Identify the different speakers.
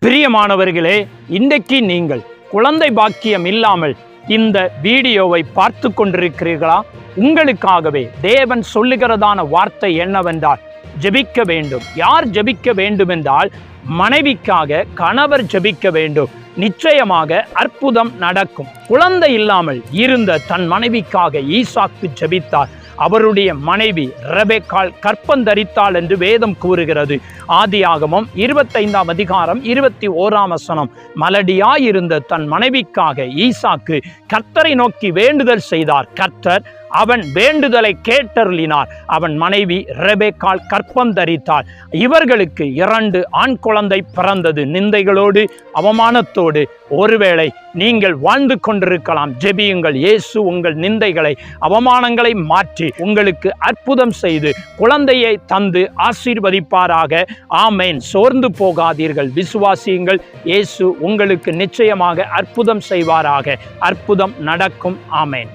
Speaker 1: பிரியமானவர்களே, இன்றைக்கு நீங்கள் குழந்தை பாக்கியம் இல்லாமல் இந்த வீடியோவை பார்த்து கொண்டிருக்கிறீர்களா? உங்களுக்காகவே தேவன் சொல்லுகிறதான வார்த்தை என்னவென்றால், ஜெபிக்க வேண்டும். யார் ஜெபிக்க வேண்டும் என்றால், மனைவிக்காக கணவர் ஜெபிக்க வேண்டும். நிச்சயமாக அற்புதம் நடக்கும். குழந்தை இல்லாமல் இருந்த தன் மனைவிக்காக ஈசாக்கு ஜெபித்தார். அவருடைய மனைவி ரெபெக்காள் கற்பந்தரித்தாள் என்று வேதம் கூறுகிறது. ஆதியாகமம் 25ஆம் அதிகாரம் 21ஆம் வசனம். மலடியாயிருந்த தன் மனைவிக்காக ஈசாக்கு கர்த்தரை நோக்கி வேண்டுதல் செய்தார். கர்த்தர் அவன் வேண்டுதலை கேட்டருளினார். அவன் மனைவி ரெபெக்காள் கற்பந்தரித்தாள். இவர்களுக்கு 2 ஆண் குழந்தை பிறந்தது. நிந்தைகளோடு அவமானத்தோடு ஒருவேளை நீங்கள் வாழ்ந்து கொண்டிருக்கலாம். ஜெபியுங்கள். இயேசு உங்கள் நிந்தைகளை அவமானங்களை மாற்றி உங்களுக்கு அற்புதம் செய்து குழந்தையை தந்து ஆசீர்வதிப்பாராக. ஆமேன். சோர்ந்து போகாதீர்கள், விசுவாசியுங்கள். இயேசு உங்களுக்கு நிச்சயமாக அற்புதம் செய்வாராக. அற்புதம் நடக்கும். ஆமேன்.